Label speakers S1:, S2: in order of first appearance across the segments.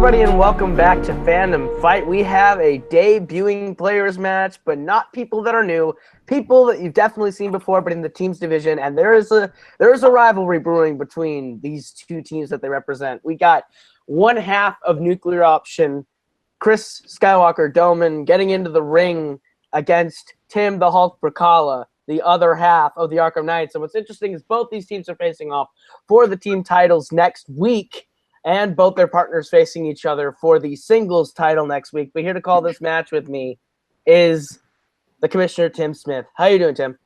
S1: everybody, and welcome back to Fandom Fight. We have a debuting players match, but not people that are new, people that you've definitely seen before, but in the teams division. And there is a rivalry brewing between these two teams that they represent. We got one half of Nuclear Option, Chris Skywalker, Dohmen, getting into the ring against Tim the Hulk Brzakala, the other half of the Arkham Knights. And what's interesting is both these teams are facing off for the team titles next week, and both their partners facing each other for the singles title next week. But here to call this match with me is the Commissioner, Tim Smith. How you doing, Tim?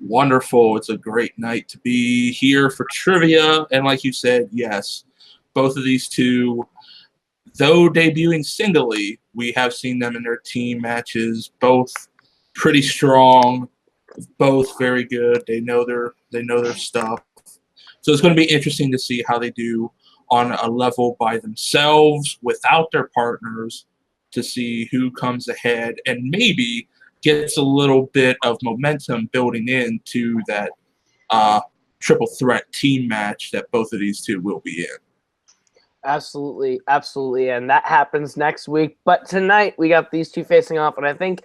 S2: Wonderful. It's a great night to be here for trivia. And like you said, yes, both of these two, though debuting singly, we have seen them in their team matches, both pretty strong, both very good. They know their stuff. So it's going to be interesting to see how they do on a level by themselves without their partners, to see who comes ahead and maybe gets a little bit of momentum building into that triple threat team match that both of these two will be in.
S1: Absolutely, absolutely, and that happens next week. But tonight we got these two facing off, and I think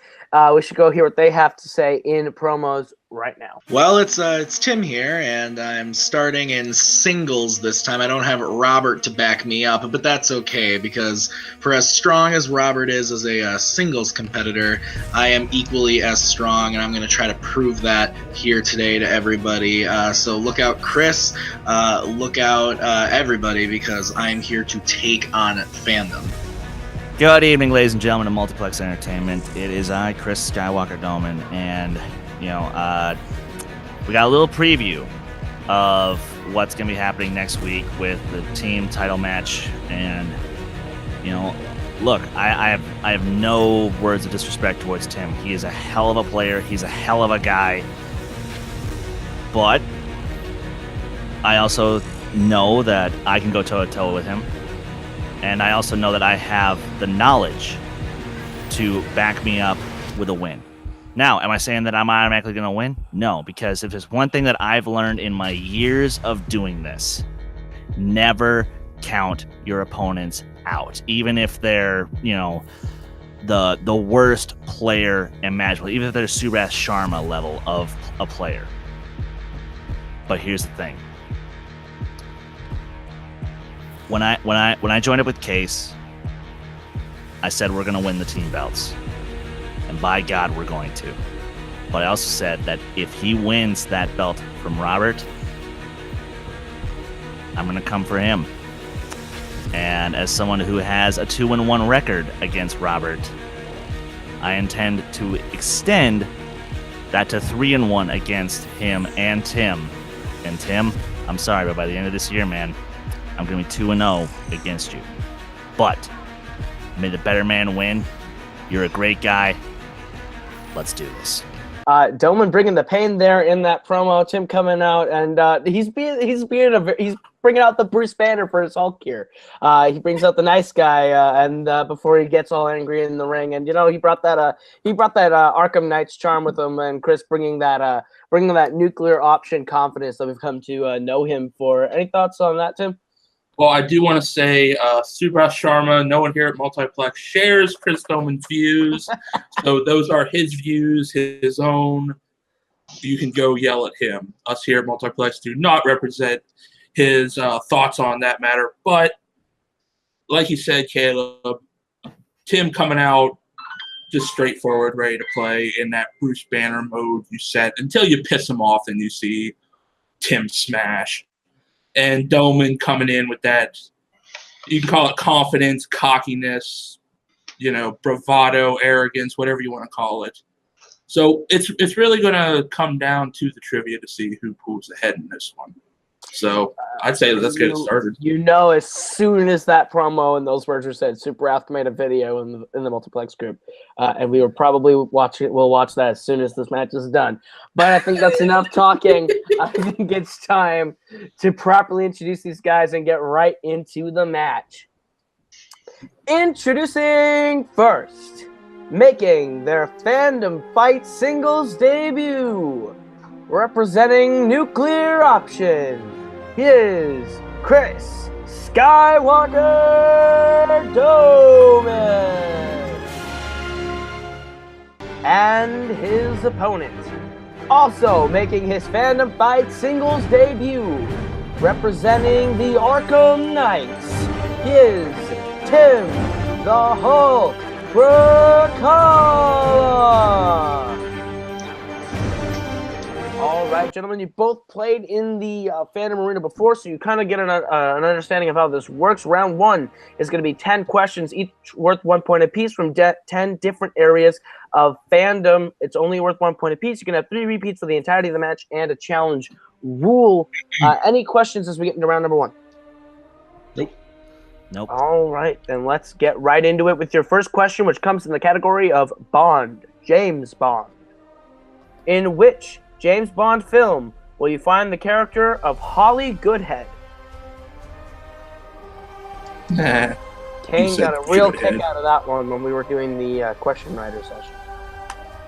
S1: we should go hear what they have to say in promos right now.
S3: Well, it's Tim here, and I'm starting in singles this time. I don't have Robert to back me up, but that's okay, because for as strong as Robert is as a singles competitor, I am equally as strong, and I'm going to try to prove that here today to everybody. So look out, Chris. Look out, everybody, because I'm here to take on Fandom.
S4: Good evening, ladies and gentlemen of Multiplex Entertainment. It is I, Chris Skywalker Dohmen, and we got a little preview of what's going to be happening next week with the team title match. And look, I have no words of disrespect towards Tim. He is a hell of a player. He's a hell of a guy. But I also know that I can go toe-to-toe with him. And I also know that I have the knowledge to back me up with a win. Now, am I saying that I'm automatically going to win? No, because if there's one thing that I've learned in my years of doing this, never count your opponents out. Even if they're, the worst player imaginable, even if they're Subhash Sharma level of a player. But here's the thing. When I joined up with Case, I said we're going to win the team belts. And by God, we're going to. But I also said that if he wins that belt from Robert, I'm going to come for him. And as someone who has a 2-1 record against Robert, I intend to extend that to 3-1 against him and Tim. And Tim, I'm sorry, but by the end of this year, man, I'm going to be 2-0 against you. But may the better man win. You're a great guy. Let's do this.
S1: Dohmen bringing the pain there in that promo. Tim coming out, and he's bringing out the Bruce Banner for his Hulk here. He brings out the nice guy, and before he gets all angry in the ring, and he brought that Arkham Knights charm with him, and Chris bringing that Nuclear Option confidence that we've come to know him for. Any thoughts on that, Tim?
S2: Well, I do want to say Subhash Sharma, no one here at Multiplex shares Chris Domen's views. So those are his views, his own. You can go yell at him. Us here at Multiplex do not represent his thoughts on that matter. But like you said, Caleb, Tim coming out just straightforward, ready to play in that Bruce Banner mode you set until you piss him off and you see Tim smash. And Dohmen coming in with that, you can call it confidence, cockiness, bravado, arrogance, whatever you want to call it. So it's really going to come down to the trivia to see who pulls ahead in this one. So I'd say let's get it started.
S1: As soon as that promo and those words were said, Super Ralph made a video in the Multiplex group, and we will probably watch it. We'll watch that as soon as this match is done. But I think that's enough talking. I think it's time to properly introduce these guys and get right into the match. Introducing first, making their Fandom Fight singles debut, representing Nuclear Option. He is Chris Skywalker Dohmen. And his opponent, also making his Fandom Fight singles debut, representing the Arkham Knights, is Tim the Hulk Brzakala. All right, gentlemen, you both played in the Fandom Arena before, so you kind of get an understanding of how this works. Round 1 is going to be 10 questions, each worth 1 point apiece from 10 different areas of fandom. It's only worth 1 point apiece. You can have 3 repeats for the entirety of the match and a challenge rule. Any questions as we get into round number 1?
S4: Nope.
S1: All right, then let's get right into it with your first question, which comes in the category of Bond, James Bond. In which James Bond film will you find the character of Holly Goodhead? Kane got a real kick out of that one when we were doing the question writer session.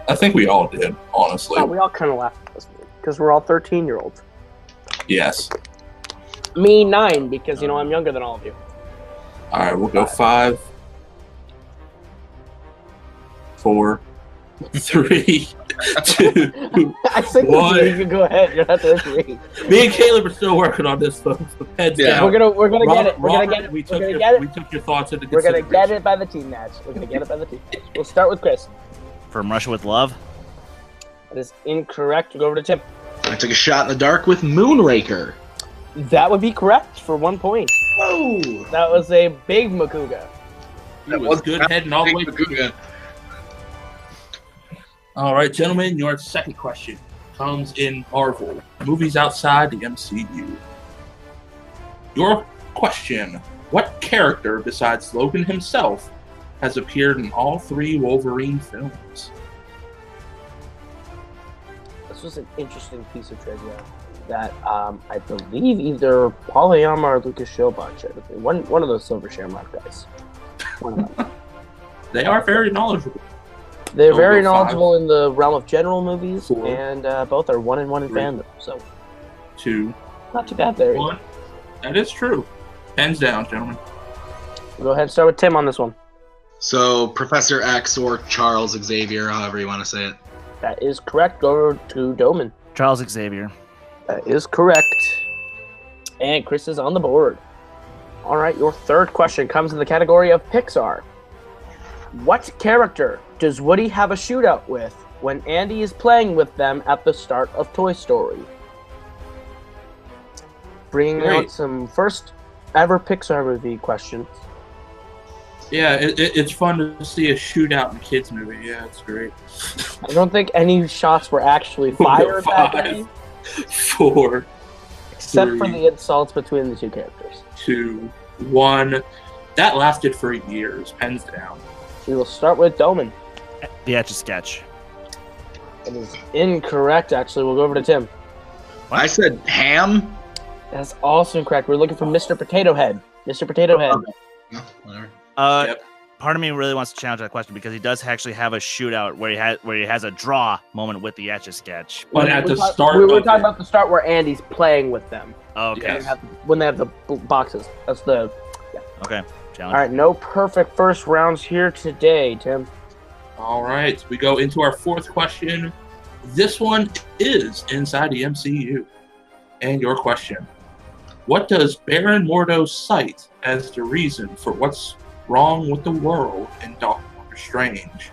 S2: I think we all did, honestly.
S1: Oh, we all kind of laughed at this movie because we're all 13-year-olds.
S2: Yes.
S1: Me, 9, because, I'm younger than all of you.
S2: All right, we'll go 5, 4, 3, 2,
S1: I think
S2: 1.
S1: you can go ahead. You're not the referee.
S2: Me and Caleb are still working on this, folks. Heads down.
S1: We're gonna get it. We're gonna get it.
S2: We
S1: We're
S2: took
S1: gonna get it.
S2: We took your thoughts into
S1: We're
S2: consideration.
S1: gonna get it by the team match. We're gonna get it by the team match. We'll start with Chris.
S4: From Russia with Love.
S1: That is incorrect. We'll go over to Tim.
S3: I took a shot in the dark with Moonraker.
S1: That would be correct for 1 point.
S3: Whoa!
S1: That was a big Makuga.
S2: He was good heading all the way. All right, gentlemen, your second question comes in Marvel, movies outside the MCU. Your question, what character besides Logan himself has appeared in all 3 Wolverine films?
S1: This was an interesting piece of trivia that I believe either Paul Ayama or Lucas Schobach shared with me. One of those Silver Shamrock guys. One of them.
S2: They are very knowledgeable.
S1: They're very
S2: Go 5.
S1: knowledgeable in the realm of general movies,
S2: 4.
S1: and both are 1-1 in
S2: 3.
S1: fandom. So
S2: 2,
S1: not too bad there.
S2: 1. That is true. Pens down, gentlemen.
S1: We'll go ahead and start with Tim on this one.
S3: So, Professor X or Charles Xavier, however you want to say it.
S1: That is correct. Go to Dohmen.
S4: Charles Xavier.
S1: That is correct. And Chris is on the board. All right, your third question comes in the category of Pixar. What character does Woody have a shootout with when Andy is playing with them at the start of Toy Story? Bringing out some first ever Pixar movie questions.
S2: Yeah, it's fun to see a shootout in a kids movie. Yeah, it's great.
S1: I don't think any shots were actually fired that day.
S2: 4,
S1: Except
S2: 3,
S1: for the insults between the two characters.
S2: 2, 1. That lasted for years. Pens down.
S1: We will start with Dohmen.
S4: The Etch-a-Sketch.
S1: It is incorrect, actually. We'll go over to Tim.
S4: What?
S3: I said ham.
S1: That's also incorrect. We're looking for Mr. Potato Head. Mr. Potato Head.
S3: Okay. No, whatever.
S2: Yep.
S4: Part of me really wants to challenge that question because he does actually have a shootout where he has a draw moment with the Etch-a-Sketch.
S2: But at the start,
S1: we were talking about the start where Andy's playing with them.
S4: Okay.
S2: Yes.
S1: When they have the boxes. That's the.
S4: Okay.
S1: All
S4: Challenge.
S1: right, no perfect first rounds here today, Tim.
S2: All right, we go into our fourth question. This one is inside the MCU. And your question. What does Baron Mordo cite as the reason for what's wrong with the world in Doctor Strange?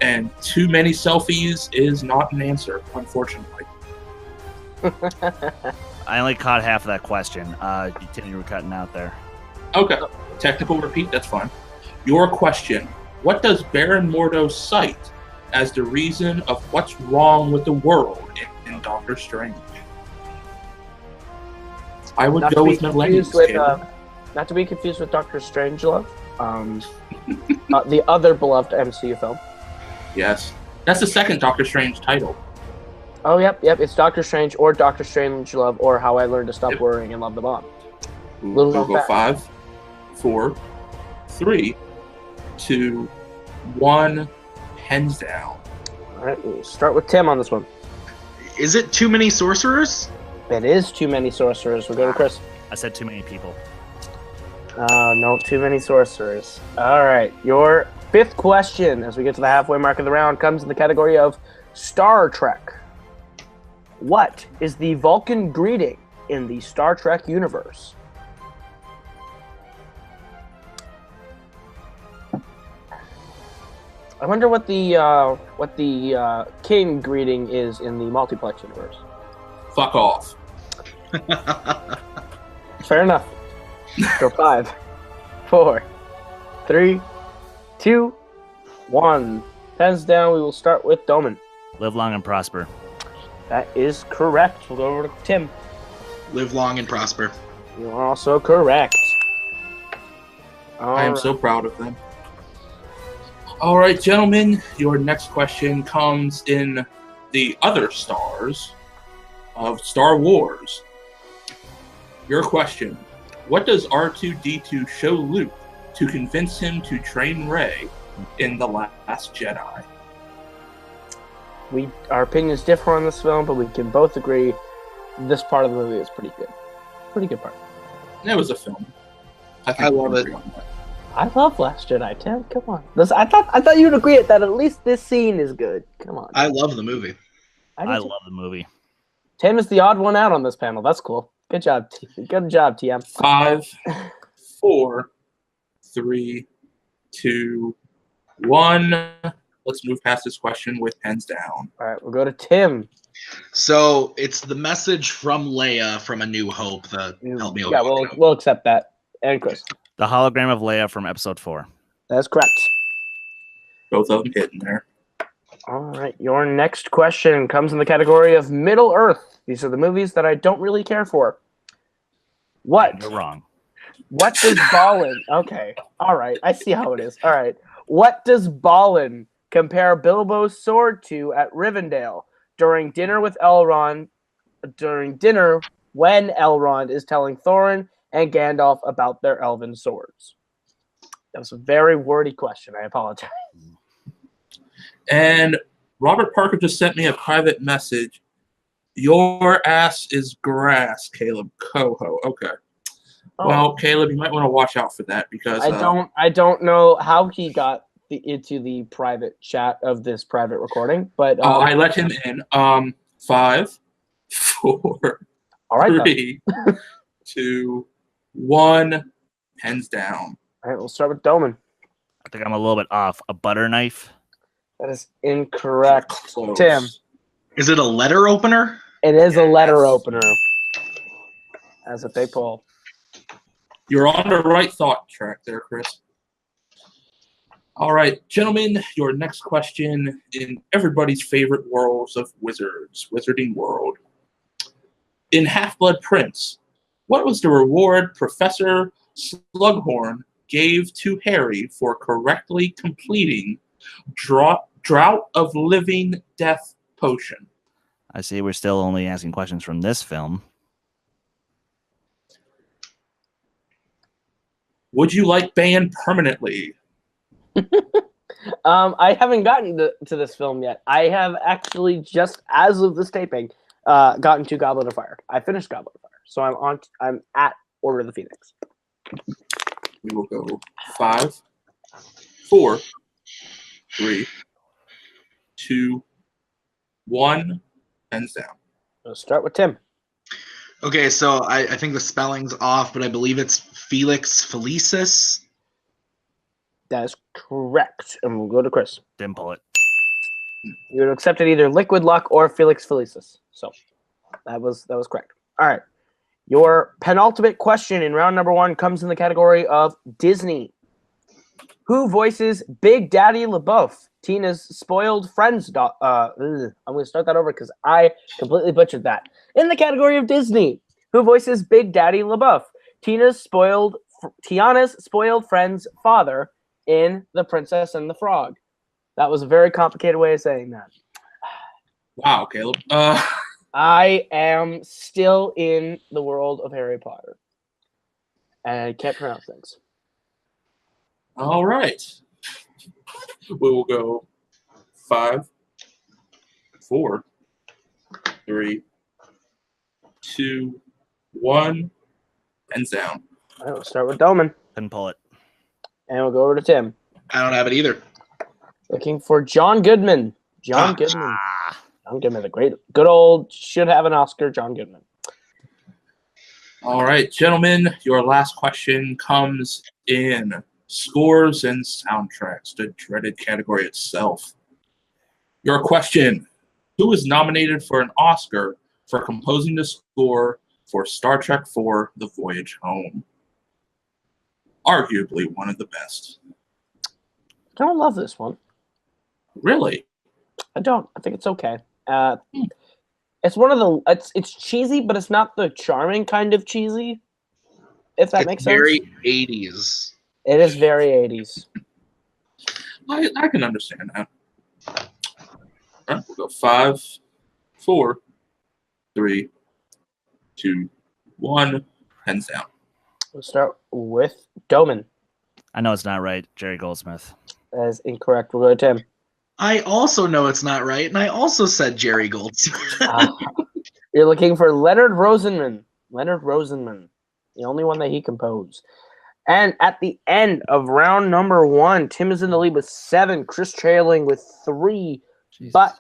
S2: And too many selfies is not an answer, unfortunately.
S4: I only caught half of that question. You were cutting out there.
S2: Okay, technical repeat, that's fine. Your question. What does Baron Mordo cite as the reason of what's wrong with the world in Doctor Strange? I would go with Millennials.
S1: Not to be confused with Doctor Strangelove, the other beloved MCU film.
S2: Yes. That's the second Doctor Strange title.
S1: Oh, yep. It's Doctor Strange or Doctor Strangelove or How I Learned to Stop Worrying and Love the Bomb.
S2: We'll go 5, 4, 3, 2, 1, hands down.
S1: All right, we'll start with Tim on this one.
S3: Is it too many sorcerers?
S1: It is too many sorcerers. We'll go to Chris.
S4: I said too many people.
S1: No, too many sorcerers. All right, your fifth question, as we get to the halfway mark of the round, comes in the category of Star Trek. What is the Vulcan greeting in the Star Trek universe? I wonder what the king greeting is in the Multiplex universe.
S2: Fuck off.
S1: Fair enough. Go 5, 4, 3, 2, 1. Pens down. We will start with Dohmen.
S4: Live long and prosper.
S1: That is correct. We'll go over to Tim.
S3: Live long and prosper.
S1: You are also correct.
S2: I am so proud of them. All right, gentlemen, your next question comes in the other stars of Star Wars. Your question: what does R2-D2 show Luke to convince him to train Rey in The Last Jedi?
S1: Our opinions differ on this film, but we can both agree this part of the movie is pretty good. Pretty good part.
S2: It was a film.
S3: I love it.
S1: I love Last Jedi, Tim. Come on. I thought you'd agree that at least this scene is good. Come on.
S3: I love the movie.
S4: I love the movie.
S1: Tim is the odd one out on this panel. That's cool. Good job, Good job, TM.
S2: 5, 4, 3, 2, 1. Let's move past this question with pens down.
S1: All right, we'll go to Tim.
S3: So it's the message from Leia from A New Hope that helped me.
S1: Yeah, we'll accept that. And Chris.
S4: The hologram of Leia from Episode 4.
S1: That's correct.
S2: Both of them hitting there.
S1: All right, your next question comes in the category of Middle Earth. These are the movies that I don't really care for. What?
S4: You're wrong.
S1: What does Balin... Okay, all right, I see how it is. All right. What does Balin compare Bilbo's sword to at Rivendell during dinner with Elrond, when Elrond is telling Thorin and Gandalf about their elven swords? That was a very wordy question. I apologize.
S2: And Robert Parker just sent me a private message. Your ass is grass, Caleb Coho. Okay.
S1: Oh.
S2: Well, Caleb, you might want to watch out for that because
S1: I don't know how he got into the private chat of this private recording, but
S2: I let him in. 5, 4,
S1: all right,
S2: 3, 2, 1. Pens down.
S1: All right, we'll start with Dohmen.
S4: I think I'm a little bit off. A butter knife.
S1: That is incorrect.
S2: Close.
S1: Tim.
S3: Is it a letter opener?
S1: It is a letter opener. As a fake poll.
S2: You're on the right thought track there, Chris. All right, gentlemen, your next question in everybody's favorite worlds of wizards, Wizarding World. In Half-Blood Prince, what was the reward Professor Slughorn gave to Harry for correctly completing Draught of Living Death Potion?
S4: I see we're still only asking questions from this film.
S2: Would you like banned permanently?
S1: I haven't gotten to this film yet. I have actually just, as of this taping, gotten to Goblet of Fire. I finished Goblet of Fire, so I'm at Order of the Phoenix.
S2: We will go 5, 4, 3, 2, 1. Pens down.
S1: Let's start with Tim.
S3: Okay, so I think the spelling's off, but I believe it's Felix Felicis.
S1: That is correct. And we'll go to Chris.
S4: Didn't pull it.
S1: You would accept it either Liquid Luck or Felix Felicis. So that was correct. All right. Your penultimate question in round number 1 comes in the category of Disney. Who voices Big Daddy LaBeouf, Tina's spoiled friend's dog? I'm going to start that over because I completely butchered that. In the category of Disney, who voices Big Daddy LaBeouf, Tiana's spoiled friend's father in The Princess and the Frog? That was a very complicated way of saying that.
S2: Wow, Caleb.
S1: I am still in the world of Harry Potter. And I can't pronounce things.
S2: All right. We will go 5, 4, 3, 2, 1. Hands down.
S1: All right, we'll start with Dohmen.
S4: Couldn't pull it.
S1: And we'll go over to Tim.
S3: I don't have it either.
S1: Looking for John Goodman. John Goodman.
S4: Ah.
S1: John Goodman, the good old, should have an Oscar, John Goodman.
S2: All right, gentlemen, your last question comes in scores and soundtracks, the dreaded category itself. Your question: who was nominated for an Oscar for composing the score for Star Trek IV: The Voyage Home? Arguably one of the best.
S1: I don't love this one.
S2: Really?
S1: I don't. I think it's okay. It's one of the. It's cheesy, but it's not the charming kind of cheesy. If that makes sense.
S3: Very 80s.
S1: It is very 80s.
S2: I can understand that. All right, we'll go 5, 4, 3, 2, 1. Hands down.
S1: We'll start with Dohmen.
S4: I know it's not right. Jerry Goldsmith.
S1: That is incorrect. We'll go to Tim.
S3: I also know it's not right, and I also said Jerry Goldsmith.
S1: You're looking for Leonard Rosenman. Leonard Rosenman. The only one that he composed. And at the end of round number 1, Tim is in the lead with 7. Chris trailing with 3.
S4: Jesus.
S1: But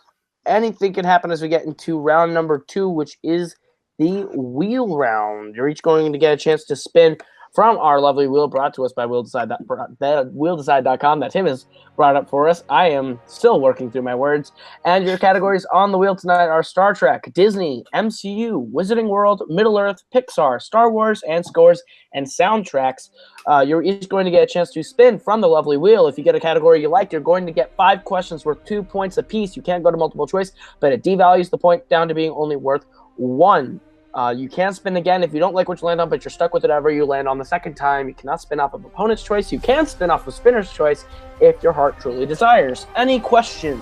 S1: anything can happen as we get into round number 2, which is the wheel round. You're each going to get a chance to spin from our lovely wheel, brought to us by wheeldecide.com that Tim has brought up for us. I am still working through my words. And your categories on the wheel tonight are Star Trek, Disney, MCU, Wizarding World, Middle-earth, Pixar, Star Wars, and scores and soundtracks. You're each going to get a chance to spin from the lovely wheel. If you get a category you like, you're going to get 5 questions worth 2 points apiece. You can't go to multiple choice, but it devalues the point down to being only worth 1. You can spin again if you don't like what you land on, but you're stuck with whatever you land on the second time. You cannot spin off of opponent's choice. You can spin off of spinner's choice if your heart truly desires. Any questions?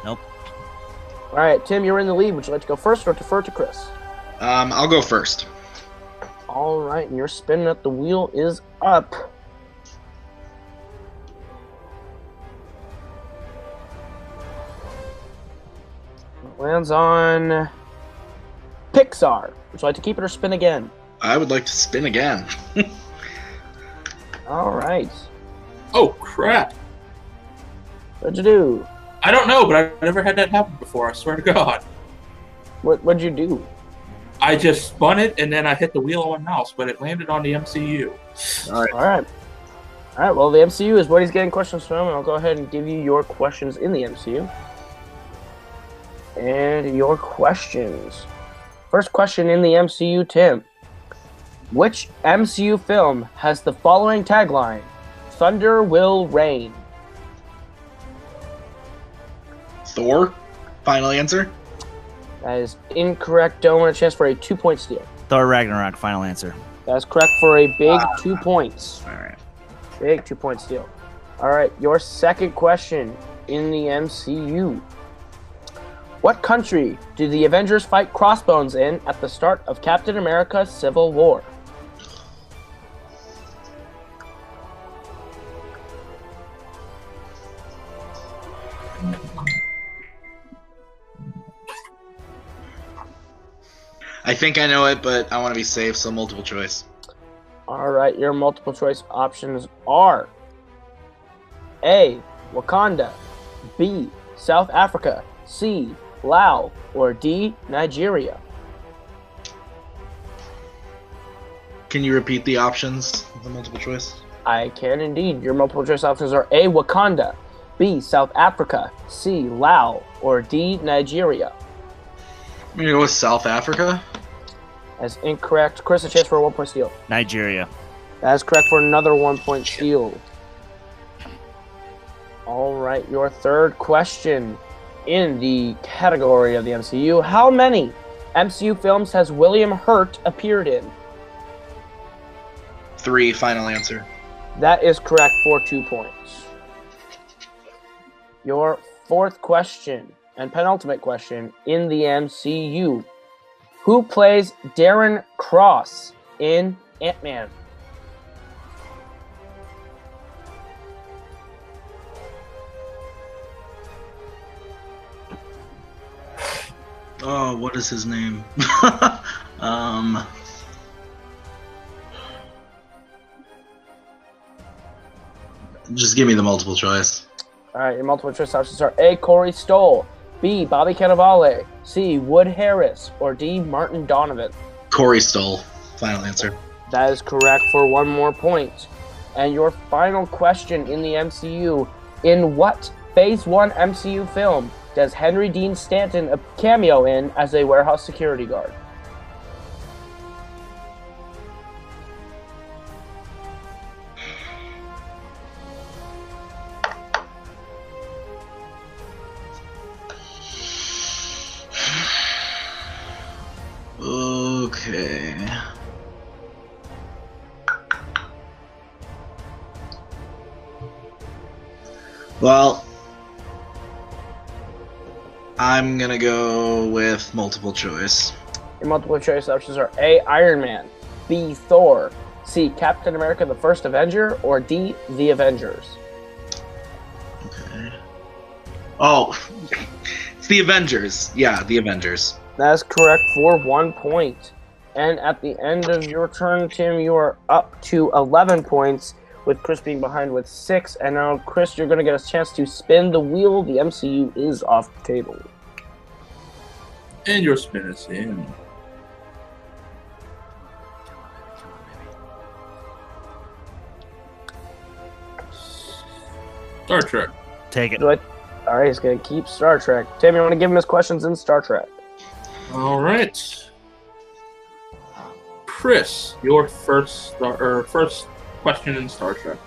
S4: Nope.
S1: All right, Tim, you're in the lead. Would you like to go first or defer to Chris?
S3: I'll go first.
S1: All right, and your spin at the wheel is up. It lands on Pixar. Would you like to keep it or spin again?
S3: I would like to spin again.
S1: All right.
S2: Oh, crap.
S1: What'd you do?
S2: I don't know, but I've never had that happen before, I swear to God.
S1: What'd you do?
S2: I just spun it, and then I hit the wheel on my mouse, but it landed on the MCU.
S1: All right. Well, the MCU is what he's getting questions from, and I'll go ahead and give you your questions in the MCU. And your questions. First question in the MCU, Tim. Which MCU film has the following tagline? Thunder will rain.
S3: Thor? Final answer?
S1: That is incorrect. Don't want a chance for a 2-point steal.
S4: Thor Ragnarok, final answer.
S1: That is correct for a big 2 points.
S4: All right.
S1: Big 2-point steal. All right, your second question in the MCU. What country do the Avengers fight Crossbones in at the start of Captain America: Civil War?
S3: I think I know it, but I want to be safe, so multiple choice.
S1: All right, your multiple choice options are A, Wakanda, B, South Africa, C, Laos, or D, Nigeria.
S3: Can you repeat the options of the multiple choice?
S1: I can indeed. Your multiple choice options are A, Wakanda, B, South Africa, C, Laos, or D, Nigeria.
S3: I'm going to go with South Africa.
S1: That's incorrect. Chris, a chance for a 1-point steal.
S4: Nigeria.
S1: That is correct for another 1-point steal. All right, your third question in the category of the MCU. How many MCU films has William Hurt appeared in?
S3: 3, final answer.
S1: That is correct for 2 points. Your fourth question and penultimate question in the MCU. Who plays Darren Cross in Ant-Man?
S3: Oh, what is his name? Just give me the multiple choice.
S1: All right, your multiple choice options are A. Corey Stoll, B. Bobby Cannavale, C. Wood Harris, or D. Martin Donovan.
S3: Corey Stoll. Final answer.
S1: That is correct for 1 more point. And your final question in the MCU: in what Phase 1 MCU film does Henry Dean Stanton a cameo in as a warehouse security guard?
S3: Okay. Well, I'm gonna go with multiple choice.
S1: Your multiple choice options are A. Iron Man, B. Thor, C. Captain America the First Avenger, or D. The Avengers.
S3: Okay. Oh, it's the Avengers. Yeah, the Avengers.
S1: That is correct for 1 point. And at the end of your turn, Tim, you are up to 11 points, with Chris being behind with 6. And now, Chris, you're going to get a chance to spin the wheel. The MCU is off the table.
S2: And your spin is in. Star Trek.
S4: Take it.
S1: All right, he's going to keep Star Trek. Tim, you want to give him his questions in Star Trek?
S2: All right. Chris, your first question in Star Trek.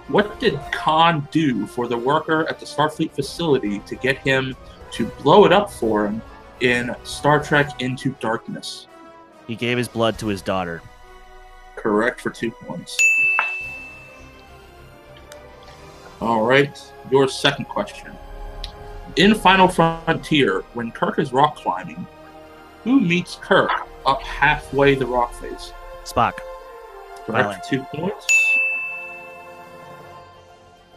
S2: What did Khan do for the worker at the Starfleet facility to get him to blow it up for him in Star Trek Into Darkness?
S4: He gave his blood to his daughter.
S2: Correct for 2 points. All right, your second question. In Final Frontier, when Kirk is rock climbing, who meets Kirk up halfway the rock face?
S4: Spock.
S2: Correct for 2 points.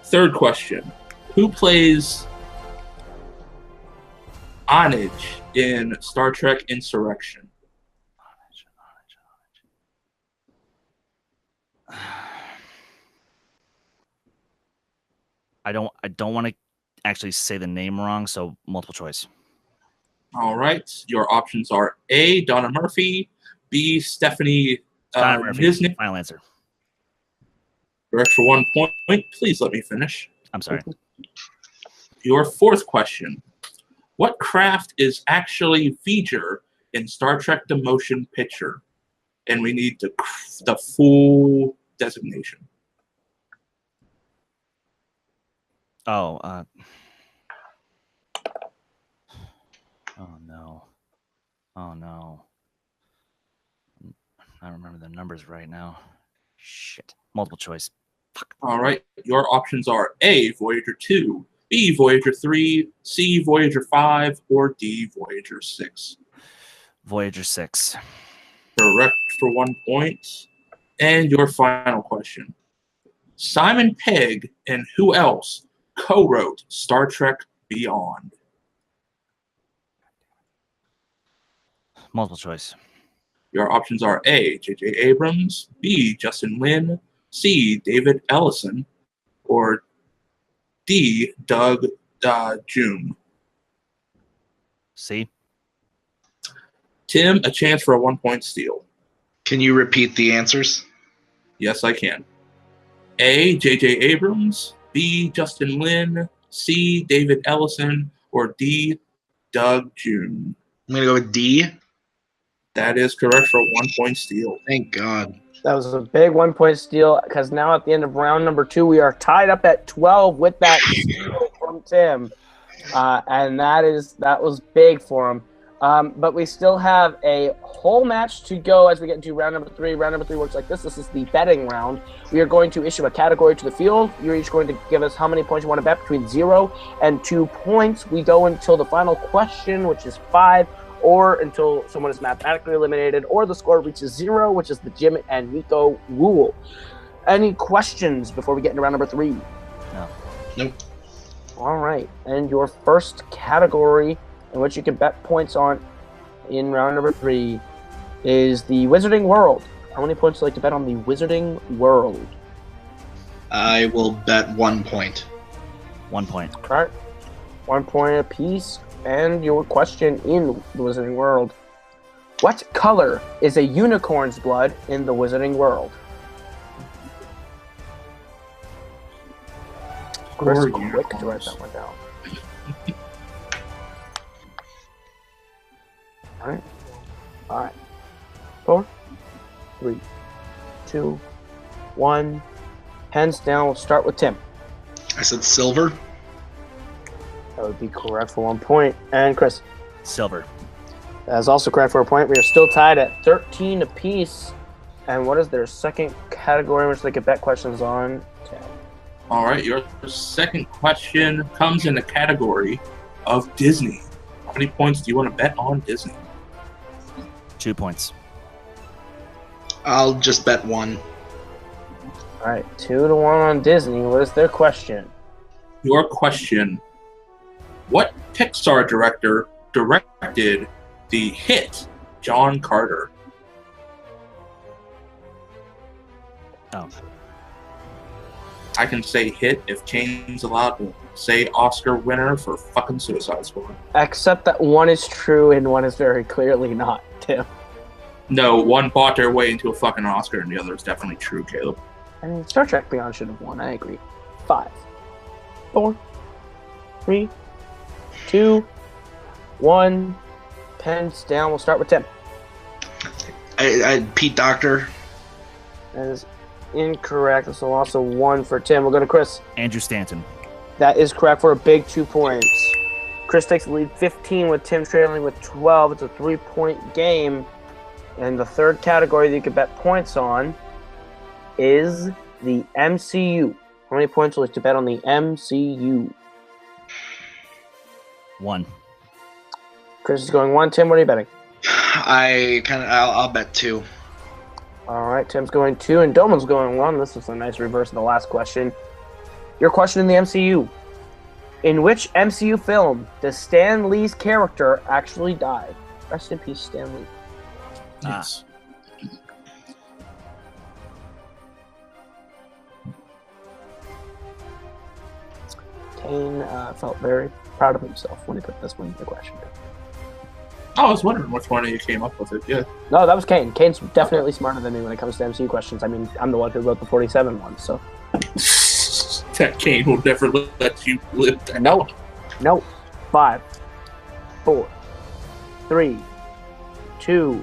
S2: Third question. Who plays Onage in Star Trek Insurrection?
S4: I don't want to actually say the name wrong, so multiple choice.
S2: All right. Your options are A. Donna Murphy, B. Stephanie
S4: Murphy.
S2: Nisnik.
S4: Final answer.
S2: Correct for 1 point. Please let me finish.
S4: I'm sorry.
S2: Your fourth question. What craft is actually V'ger in Star Trek The Motion Picture? And we need the full designation.
S4: Oh, no. Oh, no. I don't remember the numbers right now. Shit. Multiple choice. Fuck.
S2: All right. Your options are A, Voyager 2, B, Voyager 3, C, Voyager 5, or D, Voyager 6.
S4: Voyager 6.
S2: Correct for 1 point. And your final question. Simon Pegg and who else co-wrote Star Trek Beyond?
S4: Multiple choice.
S2: Your options are A, J.J. Abrams, B, Justin Lin, C, David Ellison, or D, Doug June.
S4: C.
S2: Tim, a chance for a 1 point steal.
S3: Can you repeat the answers?
S2: Yes, I can. A, J.J. Abrams, B, Justin Lin, C, David Ellison, or D, Doug June.
S3: I'm going to go with D.
S2: That is correct for a 1 point steal.
S3: Thank God.
S1: That was a big 1 point steal, because now at the end of round number 2, we are tied up at 12 with that steal from Tim. And that was big for him. But we still have a whole match to go as we get into round number 3. Round number 3 works like this. This is the betting round. We are going to issue a category to the field. You're each going to give us how many points you want to bet between 0 and 2 points. We go until the final question, which is 5, or until someone is mathematically eliminated, or the score reaches 0, which is the Jim and Nico rule. Any questions before we get into round number 3?
S4: No.
S3: Nope.
S1: All right. And your first category in which you can bet points on in round number 3 is the Wizarding World. How many points do you like to bet on the Wizarding World?
S3: I will bet 1 point.
S4: 1 point.
S1: All right. 1 point apiece. And your question in the Wizarding World. What color is a unicorn's blood in the Wizarding World? Chris,
S2: Or
S1: quick to write
S2: unicorns.
S1: that one down. All right. 5, 4, 3, 2, 1. Hands down. We'll start with Tim.
S3: I said silver.
S1: That would be correct for 1 point. And Chris.
S4: Silver.
S1: That is also correct for a point. We are still tied at 13 apiece. And what is their second category in which they could bet questions on?
S2: All right, your second question comes in the category of Disney. How many points do you want to bet on Disney?
S4: 2 points.
S3: I'll just bet 1.
S1: All right, 2-1 on Disney. What is their question?
S2: Your question: what Pixar director directed the hit John Carter?
S4: Oh.
S2: I can say hit if Kane's allowed to say Oscar winner for fucking Suicide Squad.
S1: Except that one is true and one is very clearly not, Tim.
S2: No, one bought their way into a fucking Oscar and the other is definitely true, Caleb.
S1: I mean, Star Trek Beyond should have won. I agree. 5, 4, 3, 2, 1. Pens down. We'll start with Tim.
S3: Pete Doctor.
S1: That is incorrect. So also 1 for Tim. We'll go to Chris.
S4: Andrew Stanton.
S1: That is correct for a big 2 points. Chris takes the lead 15 with Tim trailing with 12. It's a 3-point game. And the third category that you could bet points on is the MCU. How many points will you to bet on the MCU?
S4: 1.
S1: Chris is going 1. Tim, what are you betting?
S3: I'll bet 2.
S1: All right, Tim's going 2 and Domen's going 1. This is a nice reverse of the last question. Your question in the MCU. In which MCU film does Stan Lee's character actually die? Rest in peace, Stan Lee.
S2: Yes.
S1: Kane felt very proud of himself when he put this one in the question.
S2: I was wondering which one of you came up with it. Yeah.
S1: No, that was Kane. Kane's definitely smarter than me when it comes to MCU questions. I mean, I'm the one who wrote the 47 one, so.
S2: That Kane will never let you live down.
S1: Nope. 5, 4, 3, 2,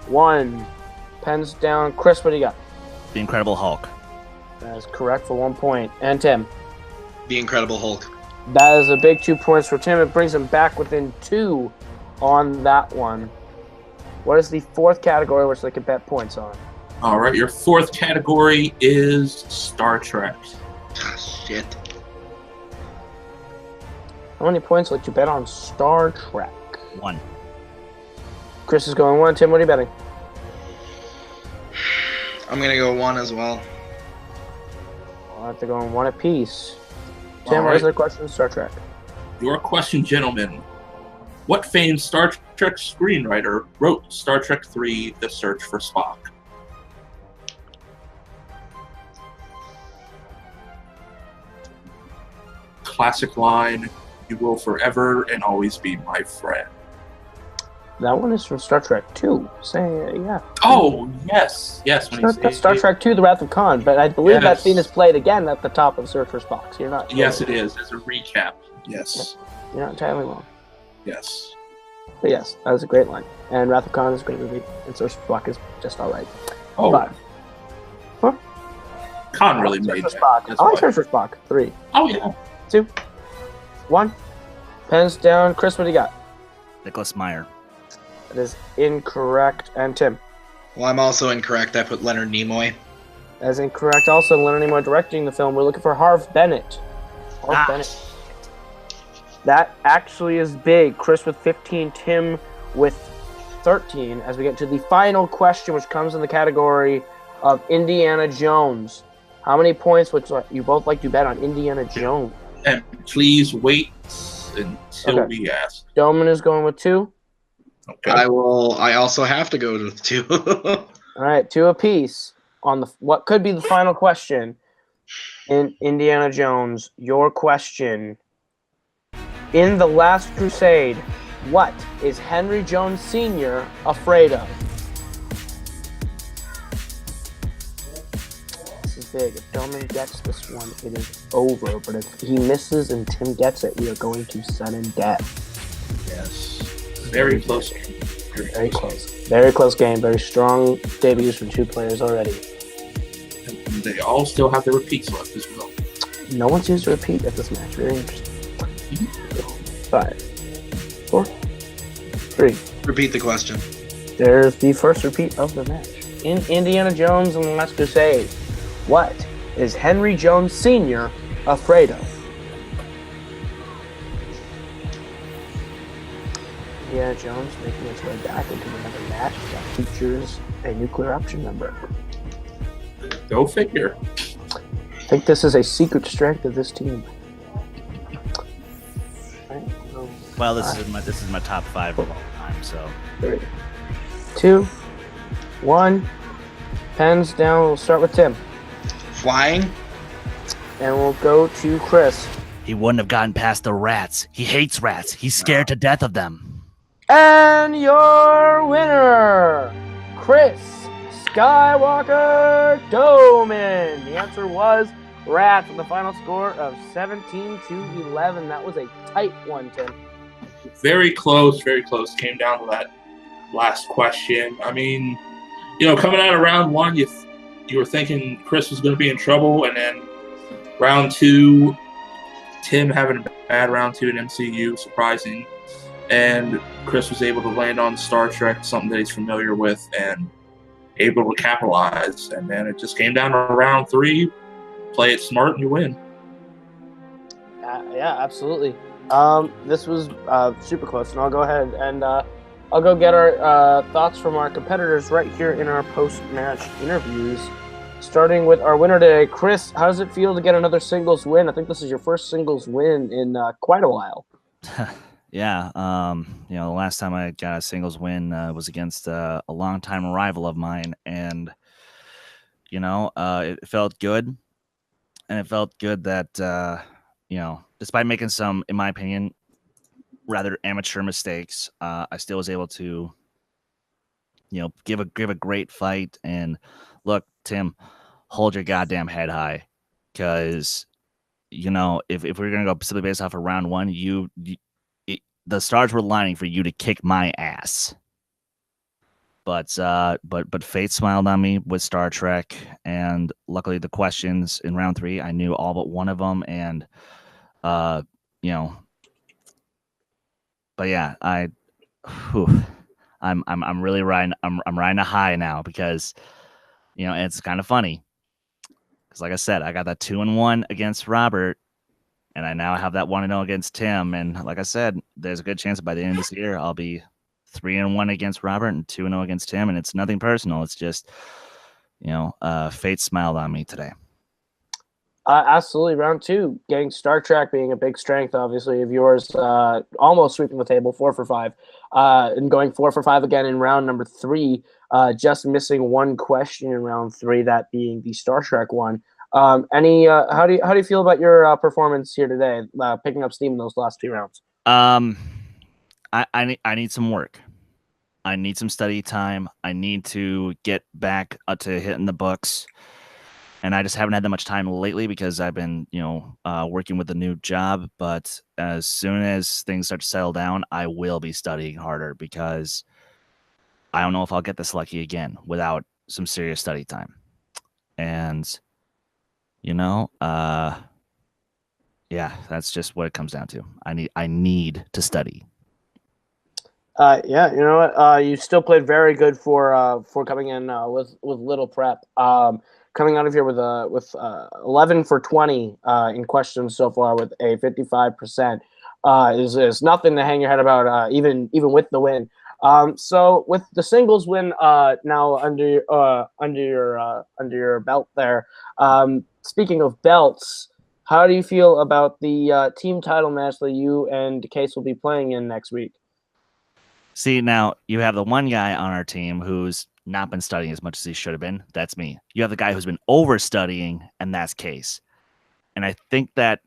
S1: 1. Pens down. Chris, what do you got?
S4: The Incredible Hulk.
S1: That is correct for 1 point. And Tim?
S3: The Incredible Hulk.
S1: That is a big 2 points for Tim. It brings him back within 2 on that one. What is the fourth category which they could bet points on?
S2: All right, your fourth category is Star Trek.
S3: Ah, shit.
S1: How many points would you bet on Star Trek?
S4: 1.
S1: Chris is going 1. Tim, what are you betting?
S3: I'm going to go 1 as well.
S1: I'll have to go on 1 apiece. Tim,
S2: All
S1: what is
S2: right.
S1: the question in Star Trek?
S2: Your question, gentlemen. What famed Star Trek screenwriter wrote Star Trek III: The Search for Spock? Classic line, "You will forever and always be my friend."
S1: That one is from Star Trek 2. Yeah.
S2: Oh, yes. Yes. When
S1: Star Trek 2, The Wrath of Khan. But I believe that
S2: Yes.
S1: scene is played again at the top of Search for Spock. So you're not.
S2: Yes, it is. As a recap. Yes.
S1: You're not entirely wrong.
S2: Yes.
S1: But yes, that was a great line. And Wrath of Khan is a great movie. And Search for Spock is just alright.
S2: Oh,
S1: 5.
S2: Khan really
S1: Search
S2: made
S1: for
S2: that.
S1: Spock.
S2: That's
S1: I like
S2: why.
S1: Search for Spock. 3,
S2: Oh, yeah.
S1: 2, 1. Pens down. Chris, what do you got?
S4: Nicholas Meyer.
S1: That is incorrect. And Tim?
S3: Well, I'm also incorrect. I put Leonard Nimoy.
S1: That is incorrect. Also, Leonard Nimoy directing the film. We're looking for Harv Bennett. Harv Bennett. That actually is big. Chris with 15, Tim with 13. As we get to the final question, which comes in the category of Indiana Jones. How many points would you both like to bet on Indiana Jones?
S2: And please wait until
S1: Okay.
S2: we ask.
S1: Dohmen is going with 2.
S2: Okay.
S3: I also have to go to 2.
S1: All right, 2 apiece on the what could be the final question. In Indiana Jones, your question. In The Last Crusade, what is Henry Jones Sr. afraid of? This is big. If Dohmen gets this one, it is over. But if he misses and Tim gets it, we are going to sudden death.
S2: Yes. Very close game.
S1: Very close. Very close game. Very strong debuts from two players already.
S2: And they all still have their repeats left as well.
S1: No one's used a repeat at this match. Very interesting. 5, 4, 3.
S3: Repeat the question.
S1: There's the first repeat of the match. In Indiana Jones and the Last Crusade, what is Henry Jones Sr. afraid of? Indiana Jones making its way back into another match that features a nuclear option member.
S2: Go figure.
S1: I think this is a secret strength of this team.
S4: Well, this is my top 5 of all time. So
S1: 3, 2, 1. Pens down. We'll start with Tim,
S3: Flying.
S1: and we'll go to Chris.
S4: he wouldn't have gotten past the rats. He hates rats. He's scared to death of them.
S1: And your winner, Chris Skywalker Dohmen. The answer was rats with the final score of 17-11. That was a tight one, Tim.
S2: Very close, very close. Came down to that last question. I mean, coming out of round 1, you were thinking Chris was going to be in trouble, and then round 2, Tim having a bad round 2 in MCU, surprising. And Chris was able to land on Star Trek, something that he's familiar with, and able to capitalize. And then it just came down to round 3. Play it smart and you win.
S1: Yeah, absolutely. This was super close, and I'll go ahead and I'll go get our thoughts from our competitors right here in our post-match interviews. Starting with our winner today, Chris. How does it feel to get another singles win? I think this is your first singles win in quite a while.
S4: Yeah, the last time I got a singles win was against a longtime rival of mine, and it felt good, and it felt good that despite making some, in my opinion, rather amateur mistakes, I still was able to give a great fight. And look, Tim, hold your goddamn head high, because if we're gonna go simply based off of round 1, the stars were lining for you to kick my ass. But fate smiled on me with Star Trek, and luckily the questions in round 3 I knew all but one of them, and but yeah, I'm really riding a high now, because it's kind of funny, because like I said, I got that 2-1 against Robert, and I now have that 1-0 against Tim. And like I said, there's a good chance that by the end of this year, I'll be 3-1 against Robert and 2-0 against Tim. And it's nothing personal. It's just, fate smiled on me today.
S1: Absolutely. Round 2, getting Star Trek being a big strength, obviously, of yours, almost sweeping the table 4 for 5, and going 4 for 5 again in round number 3, just missing one question in round 3, that being the Star Trek one. How do you feel about your performance here today, picking up steam in those last 2 rounds?
S4: I need some work. I need some study time. I need to get back to hitting the books, and I just haven't had that much time lately because I've been working with a new job. But as soon as things start to settle down, I will be studying harder, because I don't know if I'll get this lucky again without some serious study time. And yeah, that's just what it comes down to. I need to study.
S1: Yeah, you know what? You still played very good for coming in with little prep. Coming out of here with 11 for 20 in questions so far, with a 55%, is nothing to hang your head about, even with the win. So with the singles win now under your belt there. Speaking of belts, how do you feel about the team title match that you and Case will be playing in next week?
S4: See, now you have the one guy on our team who's not been studying as much as he should have been. That's me. You have the guy who's been overstudying, and that's Case. And I think that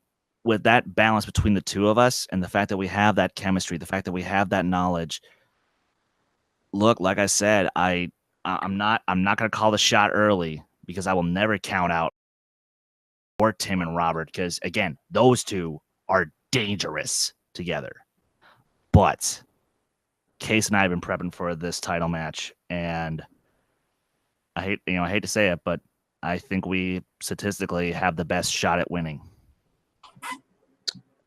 S4: with that balance between the two of us and the fact that we have that chemistry, the fact that we have that knowledge, look, like I said, I'm not going to call the shot early because I will never count out or Tim and Robert because, again, those two are dangerous together. But Case and I have been prepping for this title match, and I hate to say it, but I think we statistically have the best shot at winning.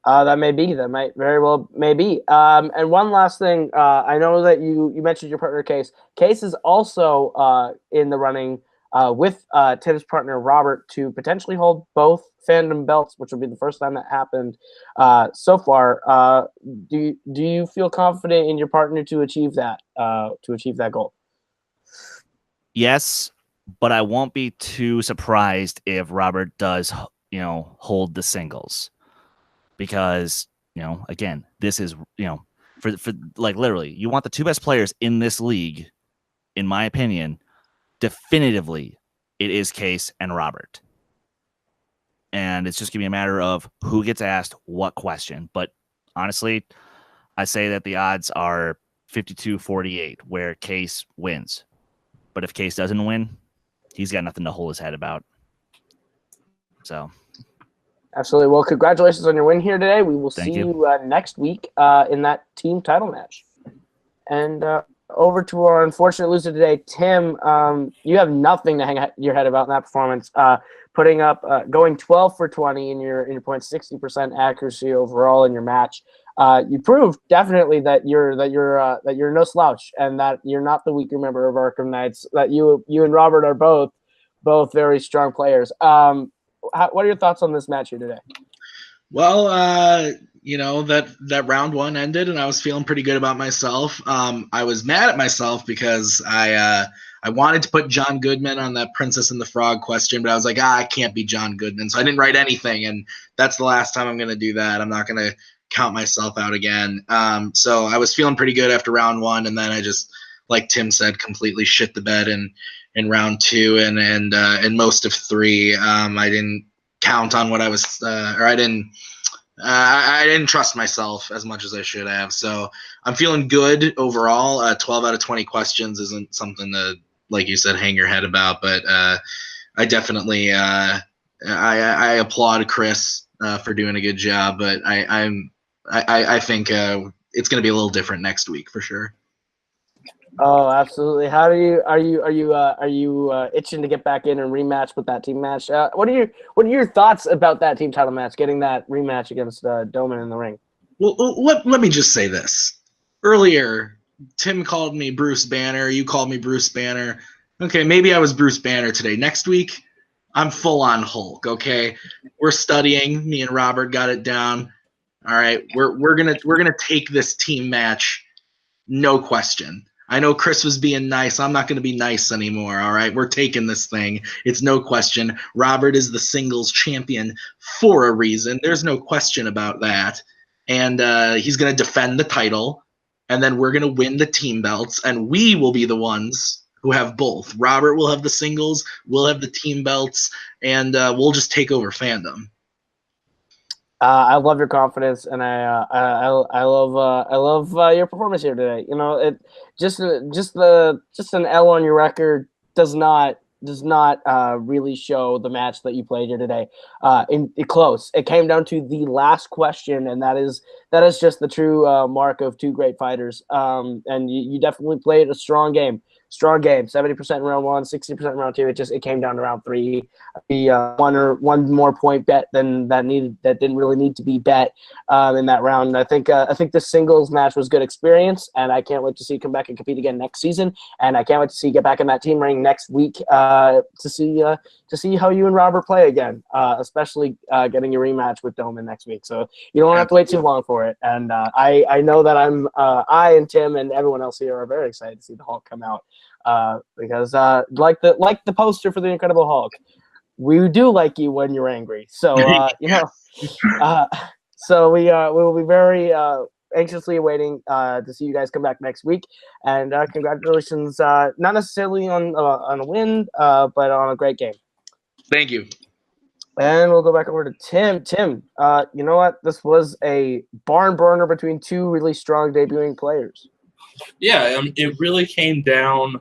S1: That may be. That might very well may be. And one last thing, I know that you mentioned your partner Case. Case is also in the running with Tim's partner Robert to potentially hold both Fandom belts, which would be the first time that happened so far. Do you feel confident in your partner to achieve that goal?
S4: Yes, but I won't be too surprised if Robert does, hold the singles. Because, again, this is, for like literally, you want the two best players in this league, in my opinion, definitively, it is Case and Robert. And it's just going to be a matter of who gets asked what question. But honestly, I say that the odds are 52-48 where Case wins. But if Case doesn't win, he's got nothing to hold his head about. So...
S1: Absolutely. Well, congratulations on your win here today. We will
S4: Thank
S1: see
S4: you.
S1: you next week in that team title match. And over to our unfortunate loser today, Tim. You have nothing to hang your head about in that performance. Putting up, going 12 for 20 in your points, 60% accuracy overall in your match. You proved definitely that you're no slouch and that you're not the weaker member of Arkham Knights. That you and Robert are both very strong players. What are your thoughts on this match here today?
S3: Well, that round one ended, and I was feeling pretty good about myself. I was mad at myself because I wanted to put John Goodman on that Princess and the Frog question, but I was like, I can't be John Goodman, so I didn't write anything, and that's the last time I'm going to do that. I'm not going to count myself out again. So I was feeling pretty good after round one, and then I just, like Tim said, completely shit the bed in round two and most of three. I didn't count on what I was, or I didn't trust myself as much as I should have. So I'm feeling good overall. 12 out of 20 questions isn't something to, like you said, hang your head about. But I definitely I applaud Chris for doing a good job. But I think it's going to be a little different next week for sure.
S1: Oh, absolutely. Are you itching to get back in and rematch with that team match? What are your thoughts about that team title match, getting that rematch against Dohmen in the ring?
S3: Well, let me just say this. Earlier, Tim called me Bruce Banner. You called me Bruce Banner. Okay, maybe I was Bruce Banner today. Next week, I'm full on Hulk. Okay, we're studying. Me and Robert got it down. All right, we're gonna take this team match, no question. I know Chris was being nice. I'm not going to be nice anymore, all right? We're taking this thing. It's no question. Robert is the singles champion for a reason. There's no question about that. And he's going to defend the title, and then we're going to win the team belts, and we will be the ones who have both. Robert will have the singles, we'll have the team belts, and we'll just take over Fandom.
S1: I love your confidence, and I love your performance here today. It just an L on your record does not really show the match that you played here today. Close. It came down to the last question, and that is just the true mark of two great fighters. And you definitely played a strong game. 70% in round one, 60% in round two. It came down to round three. The one more point bet than that didn't really need to be bet in that round. I think the singles match was good experience, and I can't wait to see you come back and compete again next season. And I can't wait to see you get back in that team ring next week to see how you and Robert play again, especially getting your rematch with Dohmen next week. So you don't have to wait too long for it. And I know that I and Tim and everyone else here are very excited to see the Hulk come out. Because like the poster for the Incredible Hulk, we do like you when you're angry. So so we will be very anxiously awaiting to see you guys come back next week. And congratulations, not necessarily on a win, but on a great game.
S3: Thank you.
S1: And we'll go back over to Tim. Tim, you know what? This was a barn burner between two really strong debuting players.
S2: Yeah, it really came down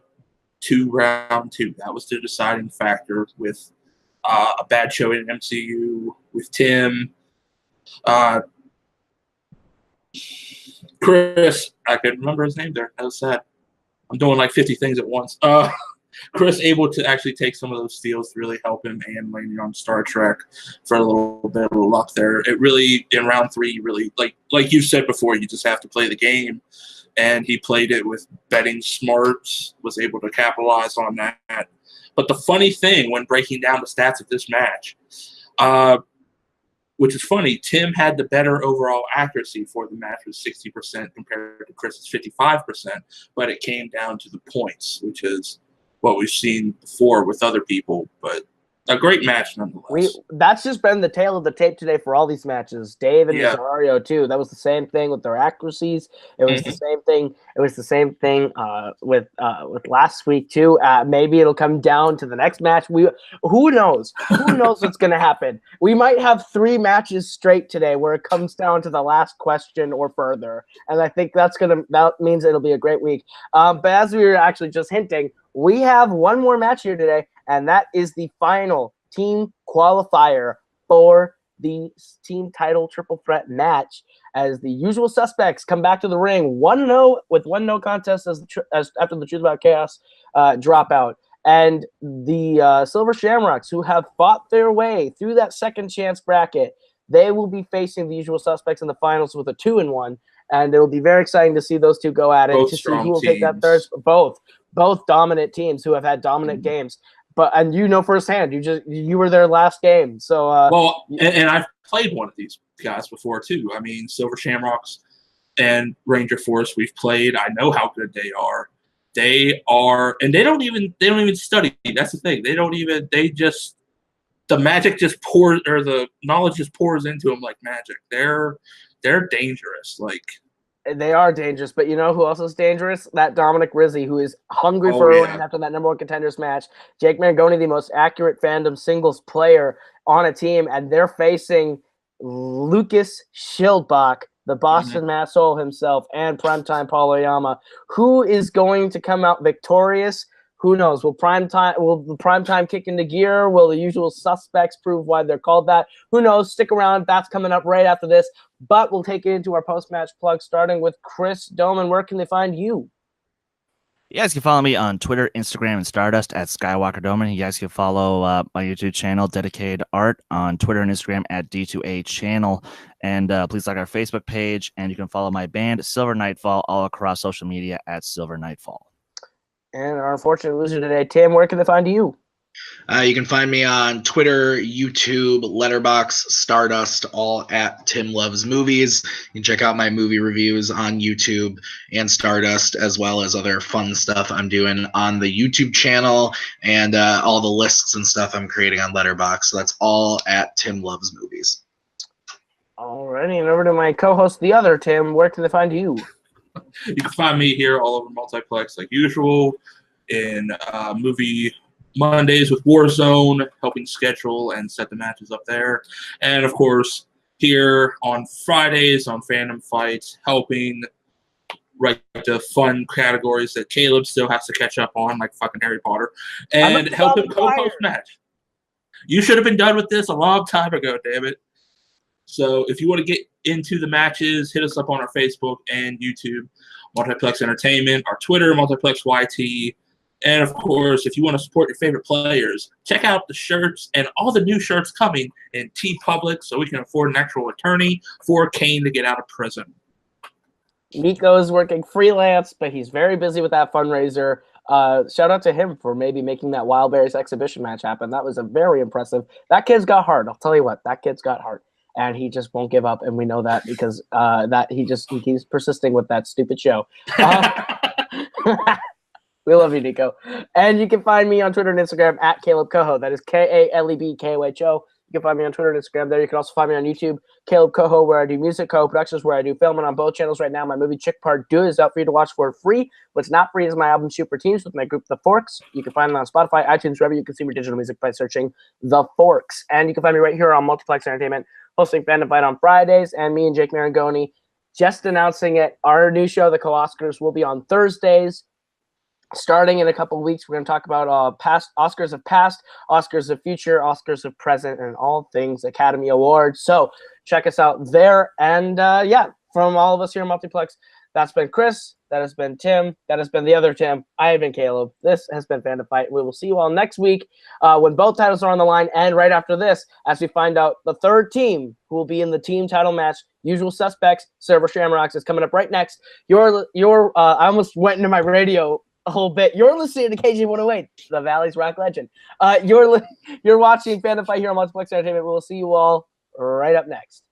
S2: to round 2. That was the deciding factor with a bad showing in MCU with Tim. Chris, I couldn't remember his name there. That was sad. I'm doing like 50 things at once. Chris able to actually take some of those steals to really help him, and landing on Star Trek for a little bit of luck there. It really, in round 3, really, like you said before, you just have to play the game. And he played it with betting smarts, was able to capitalize on that. But the funny thing when breaking down the stats of this match, which is funny, Tim had the better overall accuracy for the match with 60% compared to Chris's 55%, but it came down to the points, which is what we've seen before with other people. But a great match nonetheless.
S1: That's just been the tale of the tape today for all these matches. Dave and Nazario too. That was the same thing with their accuracies. It was the same thing. It was the same thing with last week too. Maybe it'll come down to the next match. Who knows? Who knows what's going to happen? We might have 3 matches straight today where it comes down to the last question or further. And I think that means it'll be a great week. But as we were actually just hinting, we have one more match here today, and that is the final team qualifier for the team title triple threat match, as the usual suspects come back to the ring 1-0 with 1-0 contest as after the Truth About Chaos drop out. And the Silver Shamrocks, who have fought their way through that second chance bracket, they will be facing the usual suspects in the finals with a 2-1. And it will be very exciting to see those two go at it.
S2: Both
S1: to see
S2: strong
S1: who will
S2: teams.
S1: take that third. Both dominant teams who have had dominant games. And you know firsthand, you were their last game. So
S2: and I've played one of these guys before too. I mean, Silver Shamrocks and Ranger Force, we've played. I know how good they are. And they don't even study. That's the thing. The magic just pours, or the knowledge just pours into them like magic. They're dangerous. Like,
S1: they are dangerous, but you know who else is dangerous? That Dominic Rizzi, who is hungry for a win after that number 1 contenders match. Jake Mangoni, the most accurate Fandom singles player on a team, and they're facing Lucas Schildbach, the Boston Mass Soul himself, and Primetime Paul Oyama. Who is going to come out victorious? Who knows? Will the primetime kick into gear? Will the usual suspects prove why they're called that? Who knows? Stick around. That's coming up right after this. But we'll take it into our post-match plug, starting with Chris Dohmen. Where can they find you?
S4: You guys can follow me on Twitter, Instagram, and Stardust at Skywalker Dohmen. You guys can follow my YouTube channel, Dedicated Art, on Twitter and Instagram at D2A Channel. And please like our Facebook page. And you can follow my band, Silver Nightfall, all across social media at Silver Nightfall.
S1: And our unfortunate loser today, Tim, where can they find you?
S3: You can find me on Twitter, YouTube, Letterboxd, Stardust, all at Tim Loves Movies. You can check out my movie reviews on YouTube and Stardust, as well as other fun stuff I'm doing on the YouTube channel, and all the lists and stuff I'm creating on Letterboxd. So that's all at Tim Loves Movies.
S1: Alrighty, and over to my co-host, the other Tim. Where can they find you?
S2: You can find me here all over Multiplex like usual, in movie Mondays with Warzone, helping schedule and set the matches up there. And, of course, here on Fridays on Fandom Fights, helping write the fun categories that Caleb still has to catch up on, like fucking Harry Potter, and help him co-host match. You should have been done with this a long time ago, damn it. So if you want to get into the matches, hit us up on our Facebook and YouTube, Multiplex Entertainment, our Twitter, Multiplex YT. And, of course, if you want to support your favorite players, check out the shirts and all the new shirts coming in TeePublic so we can afford an actual attorney for Kane to get out of prison.
S1: Nico is working freelance, but he's very busy with that fundraiser. Shout out to him for maybe making that Wild Berries exhibition match happen. That was a very impressive. That kid's got heart. I'll tell you what, that kid's got heart. And he just won't give up, and we know that because he keeps persisting with that stupid show. We love you, Nico. And you can find me on Twitter and Instagram at Caleb Coho. That is KalebKoho. You can find me on Twitter and Instagram there. You can also find me on YouTube, Caleb Coho, where I do music, Coho Productions, where I do filming on both channels right now. My movie Chick Part 2 is out for you to watch for free. What's not free is my album Super Teams with my group The Forks. You can find them on Spotify, iTunes, wherever you consume your digital music by searching The Forks. And you can find me right here on Multiplex Entertainment, hosting Fandom Fight on Fridays, and me and Jake Marangoni just announcing it. Our new show, The Co-Oscars, will be on Thursdays. Starting in a couple of weeks, we're going to talk about past Oscars of past, Oscars of future, Oscars of present, and all things Academy Awards. So check us out there. And from all of us here in Multiplex, that's been Chris, that has been Tim, that has been the other Tim, I have been Caleb. This has been Fandom Fight. We will see you all next week when both titles are on the line, and right after this, as we find out the third team who will be in the team title match. Usual Suspects, Server Shamrocks is coming up right next. I almost went into my radio a whole bit. You're listening to KG108, the Valley's rock legend. You're watching Fandom Fight here on Multiplex Entertainment. We'll see you all right up next.